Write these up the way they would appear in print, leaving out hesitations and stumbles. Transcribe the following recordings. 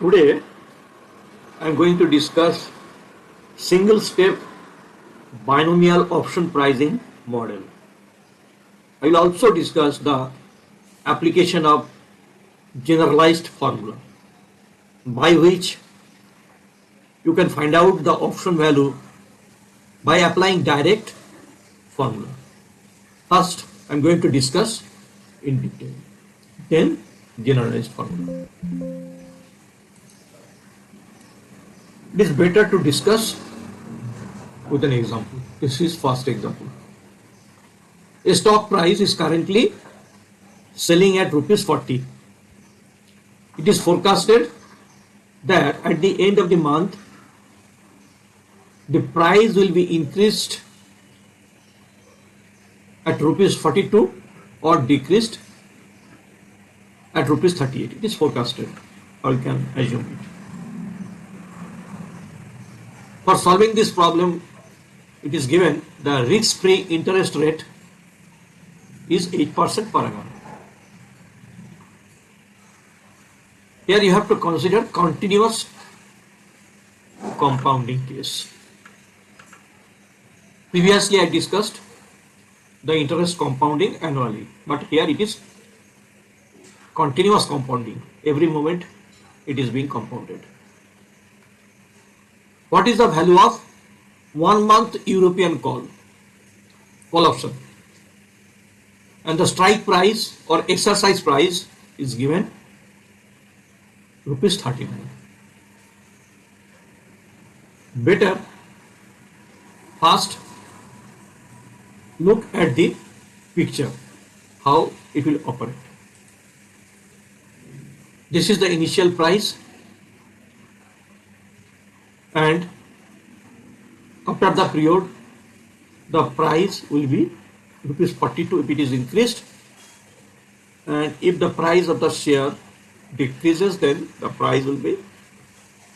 Today I am going to discuss single step binomial option pricing model. I will also discuss the application of generalized formula by which you can find out the option value by applying direct formula. First I am going to discuss in detail, then generalized formula. It is better to discuss with an example. This is first example. A stock price is currently selling at ₹40. It is forecasted that at the end of the month the price will be increased at ₹42 or decreased at ₹38. It is forecasted, or you can assume it. For solving this problem, it is given the risk-free interest rate is 8% per annum. Here you have to consider continuous compounding case. Previously I discussed the interest compounding annually, but here it is continuous compounding. Every moment it is being compounded. What is the value of 1 month European call option? And the strike price or exercise price is given ₹39. Better first look at the picture, how it will operate. This is the initial price, and after the period the price will be ₹42 if it is increased, and if the price of the share decreases then the price will be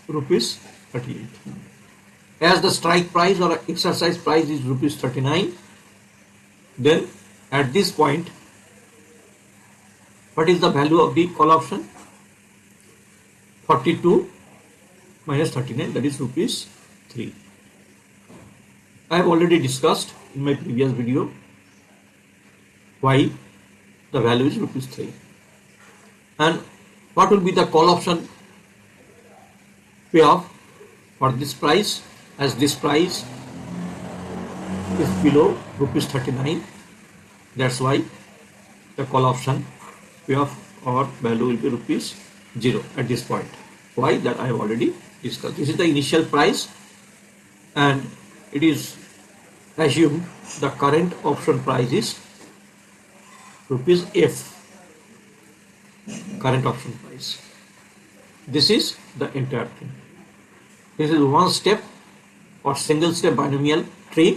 ₹38. As the strike price or exercise price is ₹39, then at this point what is the value of the call option? 42 minus 39, that is ₹3. I have already discussed in my previous video why the value is ₹3. And what will be the call option payoff for this price, as this price is below ₹39. That's why the call option payoff or value will be ₹0 at this point. Why? That I have already discussed. This is the initial price, and it is assumed the current option price is ₹F, current option price. This is the entire thing. This is one step or single step binomial tree,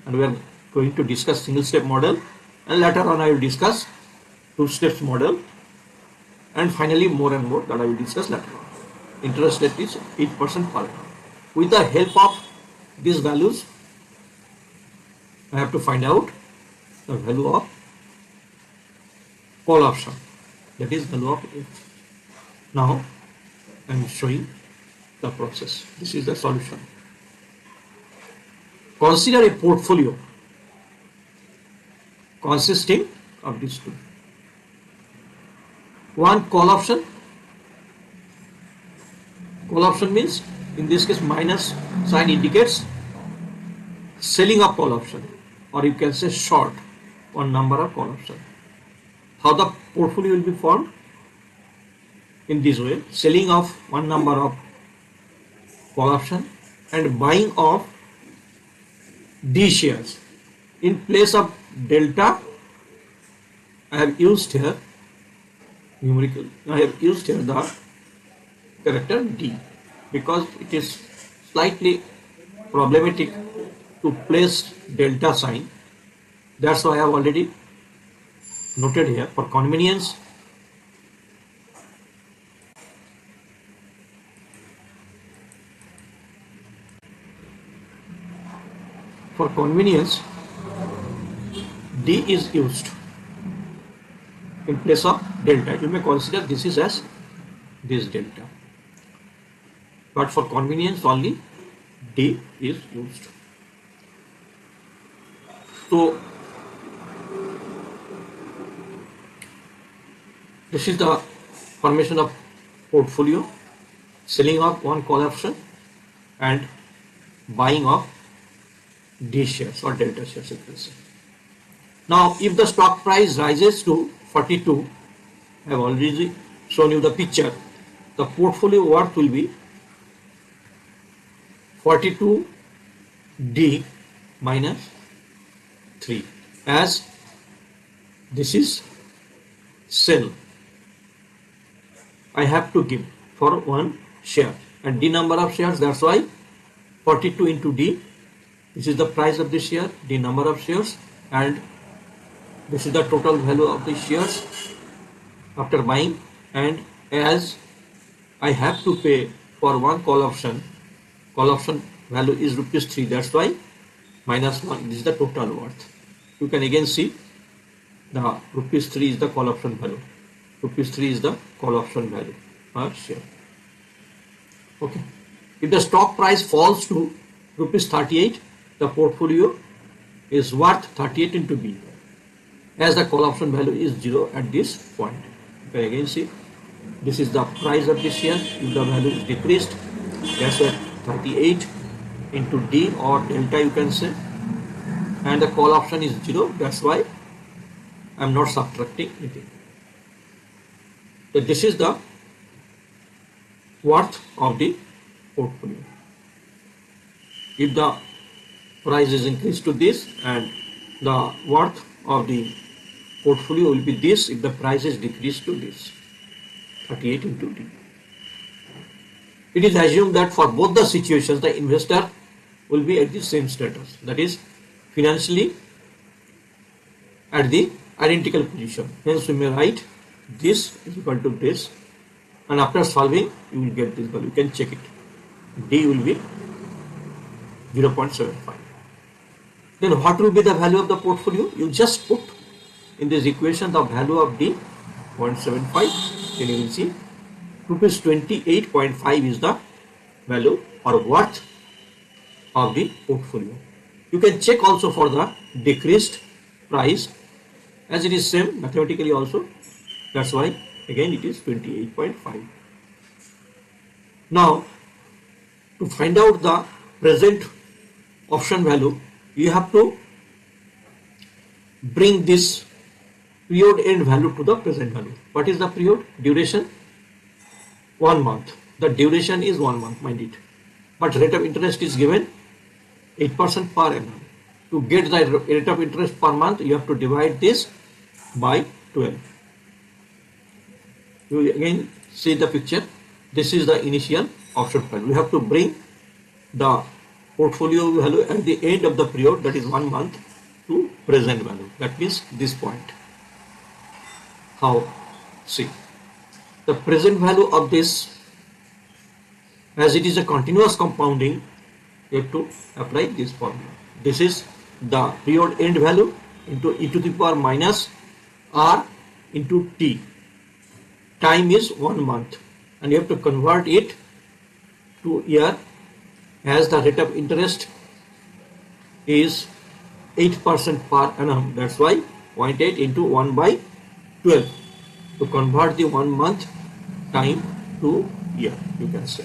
and we are going to discuss single step model, and later on I will discuss two steps model, and finally more and more that I will discuss later on. Interest rate is 8% per annum. With the help of these values I have to find out the value of call option, that is value of F. Now I am showing the process. This is the solution. Consider a portfolio consisting of these two. One call option. Call option means, in this case, minus sign indicates selling of call option, or you can say short one number of call option. How the portfolio will be formed? In this way: selling of one number of call option and buying of D shares. In place of delta I have used here numerical. I have used here the character D, because it is slightly problematic to place delta sign. That's why I have already noted here for convenience. For convenience, D is used in place of delta. You may consider this is as this delta. but for convenience only D is used. So this is the formation of portfolio, selling of one call option and buying of D shares or delta shares, you can say. Now if the stock price rises to 42, I have already shown you the picture, the portfolio worth will be 42D minus 3, as this is sell I have to give for one share and D number of shares, that's why 42 into D, this is the price of the share, D number of shares, and this is the total value of the shares after buying, and as I have to pay for one call option value is rupees 3, that's why minus 1, this is the total worth. You can again see the rupees 3 is the call option value. Rupees 3 is the call option value per share. Okay. If the stock price falls to rupees 38, the portfolio is worth 38 into B, as the call option value is 0 at this point. You can again see this is the price of the share. If the value is decreased, that's why 38 into D or delta, you can say, and the call option is 0, that's why I am not subtracting anything. So this is the worth of the portfolio. If the price is increased to this, and the worth of the portfolio will be this if the price is decreased to this, 38 into D. It is assumed that for both the situations the investor will be at the same status, that is financially at the identical position. Hence we may write this is equal to this, and after solving you will get this value. You can check it. D will be 0.75. Then what will be the value of the portfolio? You just put in this equation the value of D 0.75, then you will see rupees 28.5 is the value or worth of the portfolio. You can check also for the decreased price, as it is same mathematically also, that's why again it is 28.5. Now to find out the present option value, you have to bring this period end value to the present value. What is the period? Duration 1 month. The duration is 1 month, mind it. But rate of interest is given 8% per annum. To get the rate of interest per month, you have to divide this by 12. You will again see the picture. This is the initial option value. We have to bring the portfolio value at the end of the period, that is 1 month, to present value. That means this point. How? See, the present value of this, as it is a continuous compounding, you have to apply this formula. This is the period end value into e to the power minus r into t. Time is 1 month, and you have to convert it to year, as the rate of interest is 8% per annum. That's why 0.8 into 1 by 12 to convert the 1 month time to year, you can say.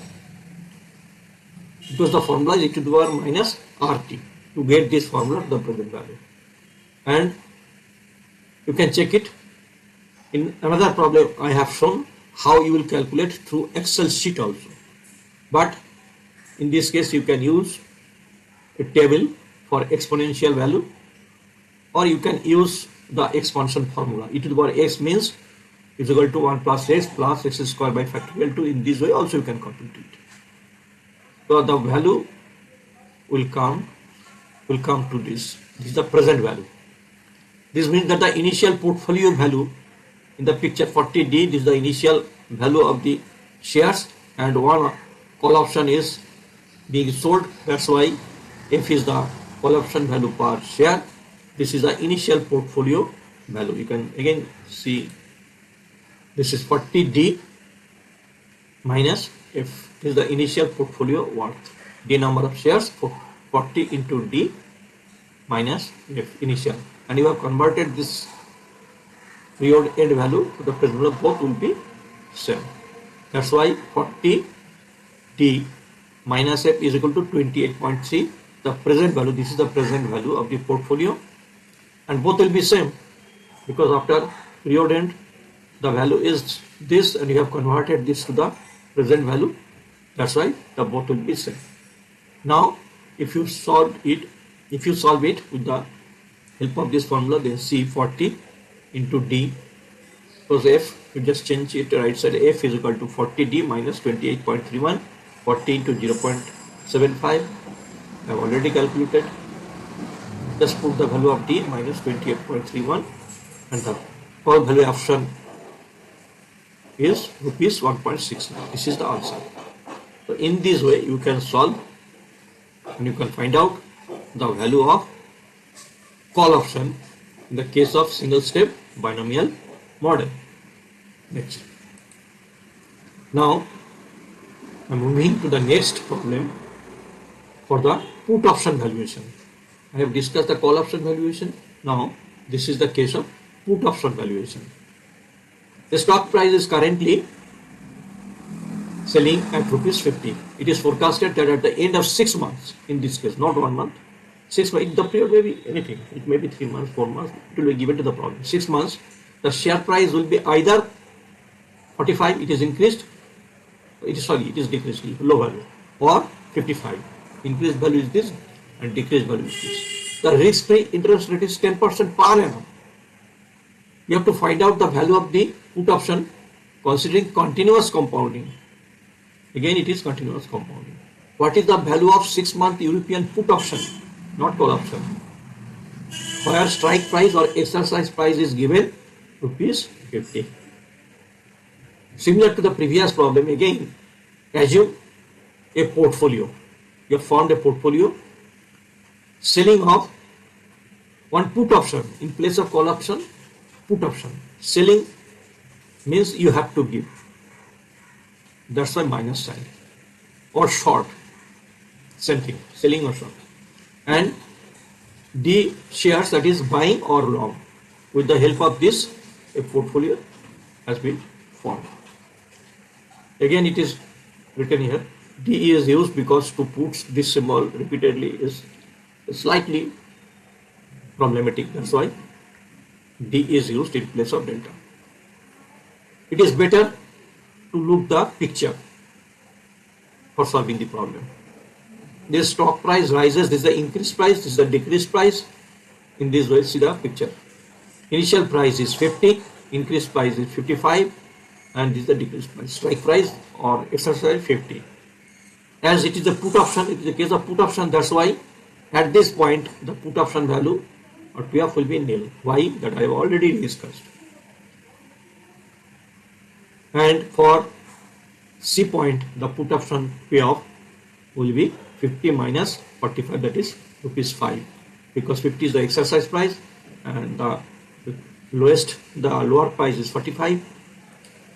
Because the formula is e to the power minus RT. To get this formula, the present value. And you can check it. In another problem I have shown how you will calculate through Excel sheet also. But in this case you can use a table for exponential value, or you can use the expansion formula. E to the power x means is equal to 1 plus x square by factorial 2. In this way also you can compute it. So the value will come to this. This is the present value. This means that the initial portfolio value in the picture 40D, this is the initial value of the shares, and one call option is being sold. That's why F is the call option value per share. This is the initial portfolio value. You can again see this is 40D minus F. This is the initial portfolio worth. D number of shares for 40 into D minus F initial. And you have converted this period end value to the present value, both will be same. That's why 40 D minus F is equal to 28.3. The present value, this is the present value of the portfolio, and both will be same because after period end the value is this and you have converted this to the present value. That's why the both will be same. Now if you solve it with the help of this formula, then C 40 into D, because F, you just change it right side, F is equal to 40D minus 28.31, 40 into 0.75, I have already calculated. Just put the value of D minus 28.31 and the power value option is rupees 1.69. This is the answer. So in this way you can solve and you can find out the value of call option in the case of single step binomial model. Next. Now I am moving to the next problem for the put option valuation. I have discussed the call option valuation. Now this is the case of put option valuation. The stock price is currently selling at rupees 50. It is forecasted that at the end of 6 months, in this case, not 1 month, 6 months, the period may be anything. It may be 3 months, 4 months, it will be given to the problem. 6 months, the share price will be either 45, it is increased, it is decreased, low value, or 55. Increased value is this and decreased value is this. The risk-free interest rate is 10% per annum. You have to find out the value of the put option considering continuous compounding. Again, it is continuous compounding. What is the value of 6-month European put option, not call option, where strike price or exercise price is given rupees 50. Similar to the previous problem, again, assume a portfolio. You have formed a portfolio, selling of one put option in place of call option, put option. Selling means you have to give. That's why minus sign. Or short, same thing, selling or short. And D shares, that is buying or long. With the help of this, a portfolio has been formed. Again, it is written here. D is used because to put this symbol repeatedly is slightly problematic. That's why D is used in place of delta. It is better to look the picture for solving the problem. This stock price rises, this is the increased price, this is the decreased price. In this way, see the picture. Initial price is 50, increased price is 55, and this is the decreased price. Strike price or exercise 50. As it is a put option, it is a case of put option, that's why at this point the put option value or PF will be nil. Why? That I have already discussed. And for C point, the put option payoff will be 50 minus 45, that is rupees 5, because 50 is the exercise price and the lower price is 45.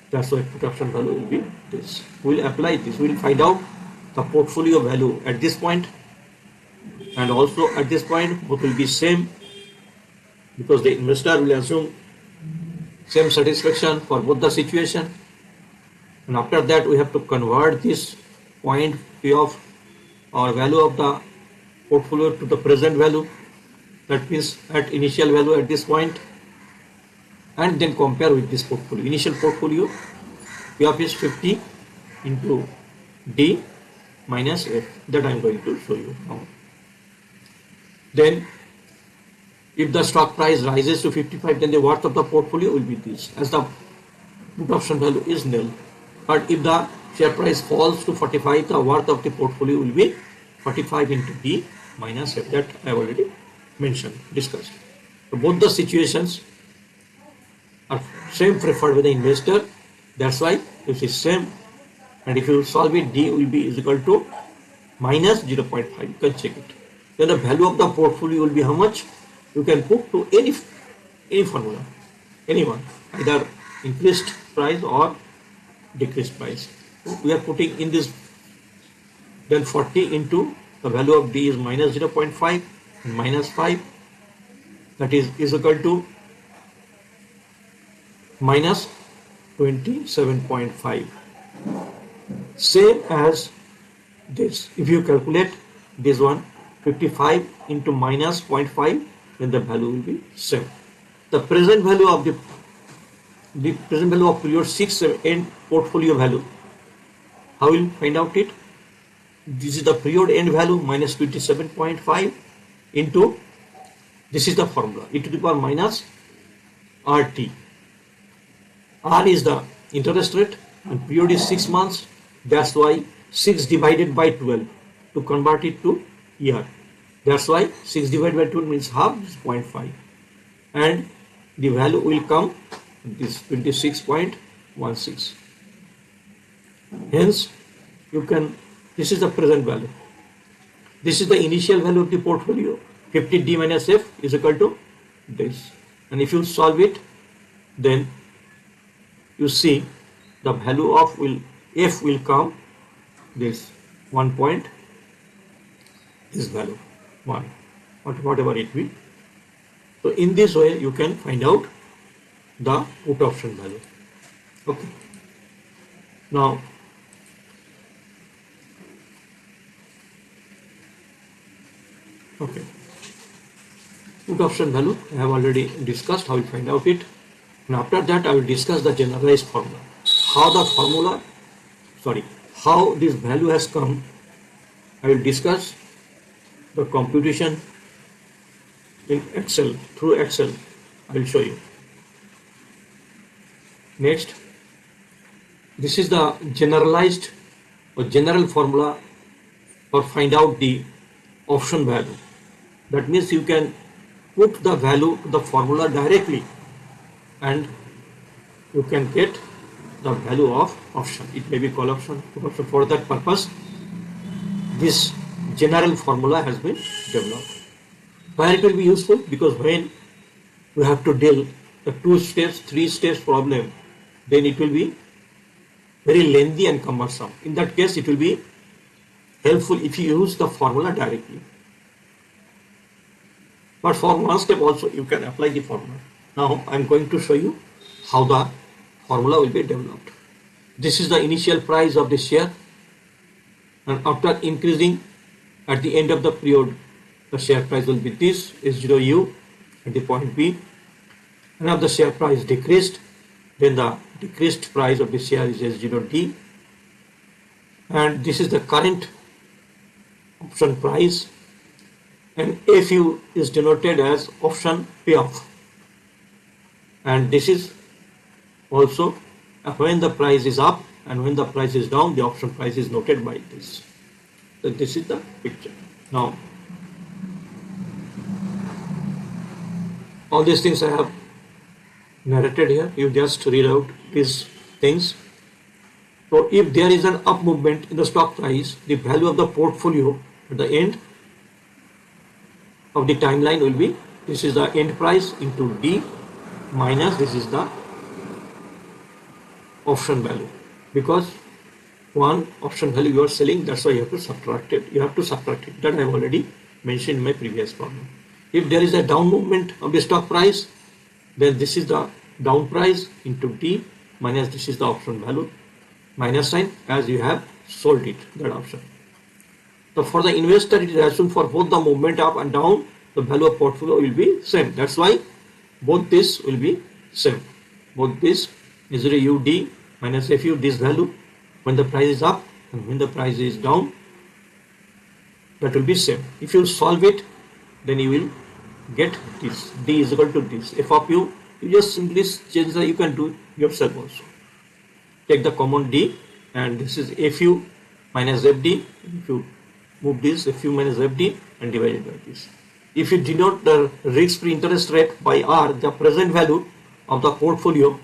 That's why put option value will be this. We will apply this. We will find out the portfolio value at this point and also at this point. Both will be same because the investor will assume same satisfaction for both the situation. And after that, we have to convert this point payoff or value of the portfolio to the present value. That means at initial value at this point, and then compare with this portfolio. Initial portfolio payoff is 50 into D minus F. That I am going to show you now. Then, if the stock price rises to 55, then the worth of the portfolio will be this, as the put option value is nil. But if the share price falls to 45, the worth of the portfolio will be 45 into D minus F. That I have already mentioned, discussed. So both the situations are same preferred by the investor. That's why this is same. And if you solve it, D will be is equal to minus 0.5. You can check it. Then the value of the portfolio will be how much? You can put to any formula, anyone, either increased price or decreased price. we are putting in this, then 40 into the value of D is minus 0.5 and minus 5, that is equal to minus 27.5. Same as this. If you calculate this one, 55 into minus 0.5, then the value will be same. The present value of the present value of period 6 end portfolio value. How will you find out it? This is the period end value minus 27.5 into, this is the formula, e to the power minus RT. R is the interest rate and period is 6 months. That's why 6 divided by 12 to convert it to year. That's why 6 divided by 12 means half, is 0.5. And the value will come this 26.16. Hence, you can, this is the present value. This is the initial value of the portfolio. 50D minus F is equal to this. And if you solve it, then you see the value of F will come this 1 point, this value 1, whatever it will. So in this way you can find out the put option value. Okay. Now put option value I have already discussed how you find out it. And after that I will discuss the generalized formula. How this value has come. I will discuss the computation in Excel, through Excel. I will show you. Next, this is the generalized or general formula for find out the option value. That means you can put the value to the formula directly and you can get the value of option. It may be call option, put option. For that purpose, this general formula has been developed. Why it will be useful? Because when you have to deal the 2 steps, 3 steps problem, then it will be very lengthy and cumbersome. In that case, it will be helpful if you use the formula directly. But for one step also you can apply the formula. Now I am going to show you how the formula will be developed. This is the initial price of the share, and after increasing at the end of the period, the share price will be this S0U at the point B. And if the share price decreased, then the decreased price of the share is S0D. And this is the current option price, and FU is denoted as option payoff. And this is also when the price is up and when the price is down, the option price is noted by this. So this is the picture. Now, all these things I have narrated here. You just read out these things. So if there is an up movement in the stock price, the value of the portfolio at the end of the timeline will be, this is the end price into D minus this is the option value, because one option value you are selling, that's why you have to subtract it. That I have already mentioned in my previous problem. If there is a down movement of the stock price, then this is the down price into D minus this is the option value, minus sign, as you have sold it, that option. So for the investor, it is assumed for both the movement up and down, the value of portfolio will be same. That's why both this will be same. Both this is UD minus FU, this value when the price is up and when the price is down, that will be same. If you solve it, then you will get this. D is equal to this. F of U, you just simply change the, you can do yourself also. Take the common D, and this is FU minus FD. If you move this, FU minus FD and divide it by this. If you denote the risk-free interest rate by R, the present value of the portfolio,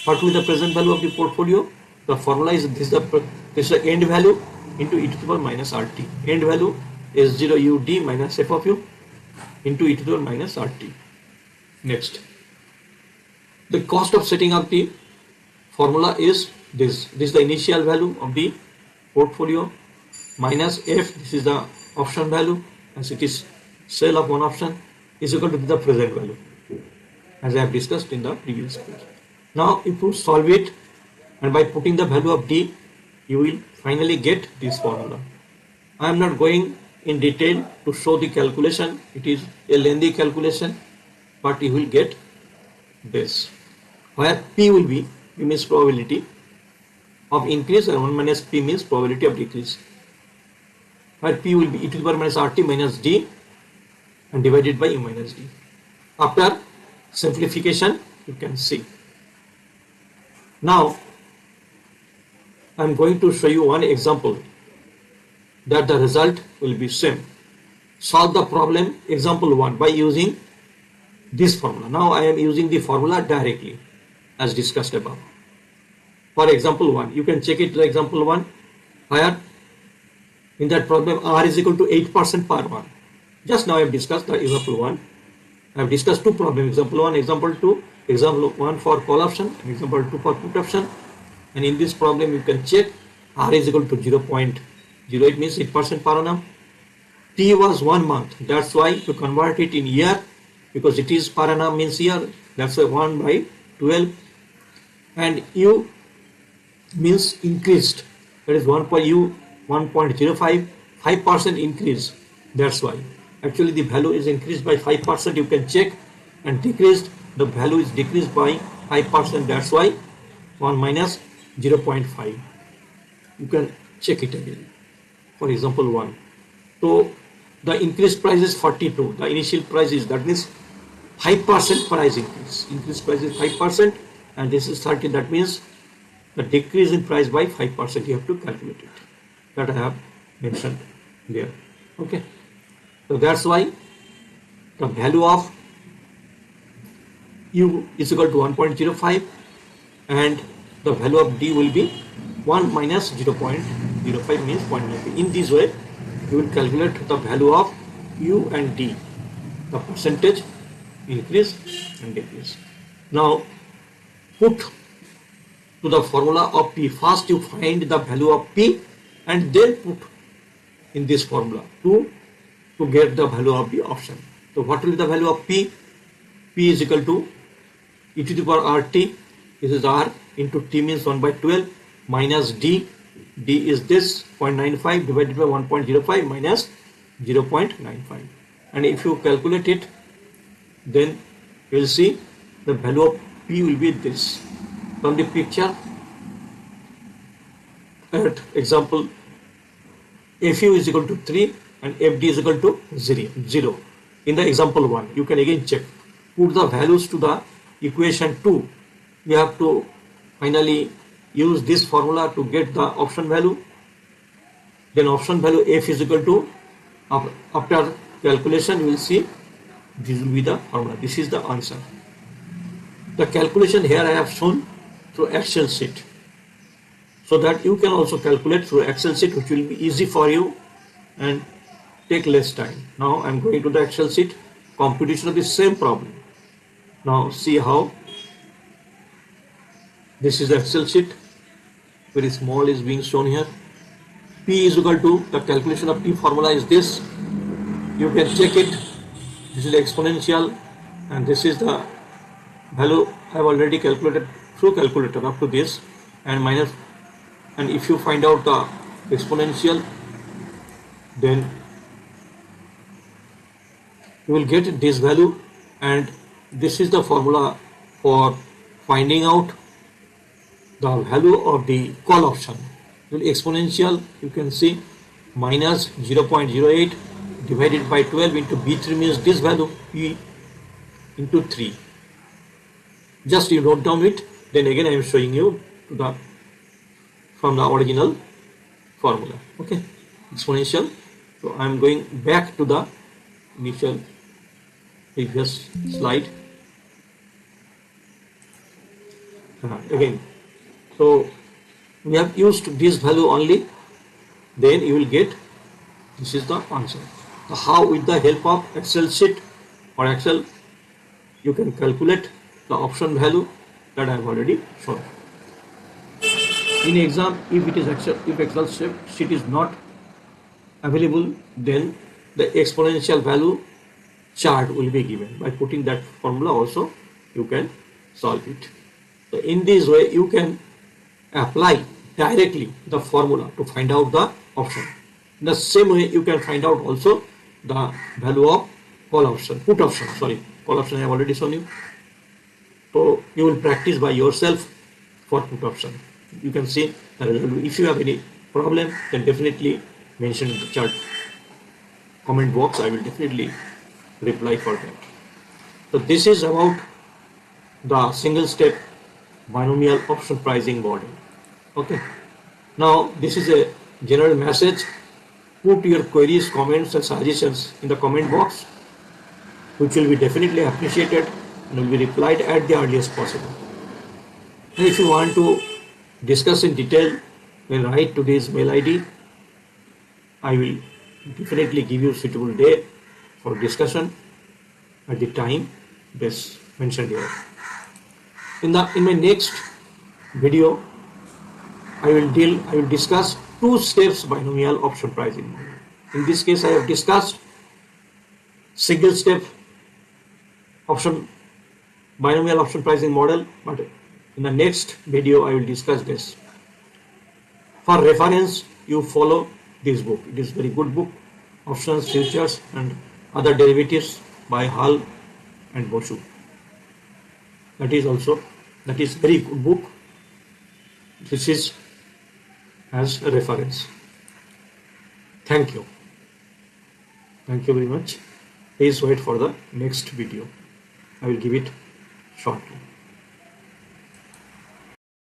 what will be the present value of the portfolio? The formula is this is the end value into e to the power minus RT. End value is 0 UD minus F of U into e to the power minus RT. Next, the cost of setting up the formula is This is the initial value of the portfolio minus F, this is the option value as it is sale of one option, is equal to the present value as I have discussed in the previous page. Now if you solve it and by putting the value of D, you will finally get this formula. I am not going in detail to show the calculation, it is a lengthy calculation, but you will get this, where P will be, P means probability of increase and 1 minus P means probability of decrease, where P will be e to the power minus RT minus D and divided by U minus D. After simplification you can see. Now I am going to show you one example that the result will be same. Solve the problem example 1 by using this formula. Now I am using the formula directly as discussed above. For example 1, you can check it, the example 1, where in that problem R is equal to 8% per 1. Just now I have discussed the example 1. I have discussed two problems, example 1, example 2, example 1 for call option and example 2 for put option. And in this problem you can check R is equal to 0.08 means 8% per annum. T was 1 month, that's why to convert it in year, because it is per annum means year, that's why 1 by 12. And U means increased, that is 1 per U 1.05, 5% increase, that's why. Actually the value is increased by 5%, you can check, and decreased, the value is decreased by 5%, that's why 1 minus 0.5. You can check it again. For example 1. So the increased price is 42. The initial price is, that means 5% price increase. Increased price is 5% and this is 30. That means the decrease in price by 5%. You have to calculate it. That I have mentioned there. Okay. So that's why the value of U is equal to 1.05 and the value of D will be 1 minus 0.05 means 0.9. In this way, you will calculate the value of U and D, the percentage increase and decrease. Now, put to the formula of P. First, you find the value of P and then put in this formula to get the value of the option. So, what will be the value of P? P is equal to e to the power RT. This is R into T means 1 by 12 minus D. D is this 0.95 divided by 1.05 minus 0.95. And if you calculate it, then you will see the value of P will be this. From the picture, at example, FU is equal to 3 and FD is equal to 0. In the example 1, you can again check. Put the values to the equation 2. You have to finally use this formula to get the option value. Then option value F is equal to, after calculation you will see this will be the formula. This is the answer. The calculation here I have shown through Excel sheet, so that you can also calculate through Excel sheet, which will be easy for you and take less time. Now I am going to the Excel sheet, computation of the same problem. Now see how this is the Excel sheet, very small is being shown here. P is equal to, the calculation of P formula is this. You can check it. This is the exponential and this is the value I have already calculated through calculator up to this, and minus, and if you find out the exponential, then you will get this value, and this is the formula for finding out the value of the call option. The exponential, you can see, minus 0.08 divided by 12 into B3 means this value, P into 3. Just you note down it, then again I am showing you to the from the original formula. Okay, exponential. So I am going back to the initial previous slide again. So we have used this value only, then you will get, this is the answer. So how, with the help of Excel sheet or Excel, you can calculate the option value that I have already shown. In exam, if it is if Excel sheet is not available, then the exponential value chart will be given. By putting that formula also, you can solve it. So in this way, you can apply directly the formula to find out the option. In the same way, you can find out also the value of call option, put option, sorry, call option I have already shown you. So you will practice by yourself for put option. You can see the result. If you have any problem, then definitely mention in the chat comment box. I will definitely reply for that. So this is about the single step binomial option pricing model. Okay. Now this is a general message. Put your queries, comments and suggestions in the comment box, which will be definitely appreciated and will be replied at the earliest possible. And if you want to discuss in detail, then write to this mail ID. I will definitely give you a suitable day for discussion at the time best mentioned here. In my next video, I will discuss two steps binomial option pricing model. In this case, I have discussed single step binomial option pricing model, but in the next video I will discuss this. For reference, you follow this book. It is very good book, Options, Futures and Other Derivatives by Hall and Boshu. That is very good book. This is as a reference. Thank you. Thank you very much. Please wait for the next video. I will give it shortly.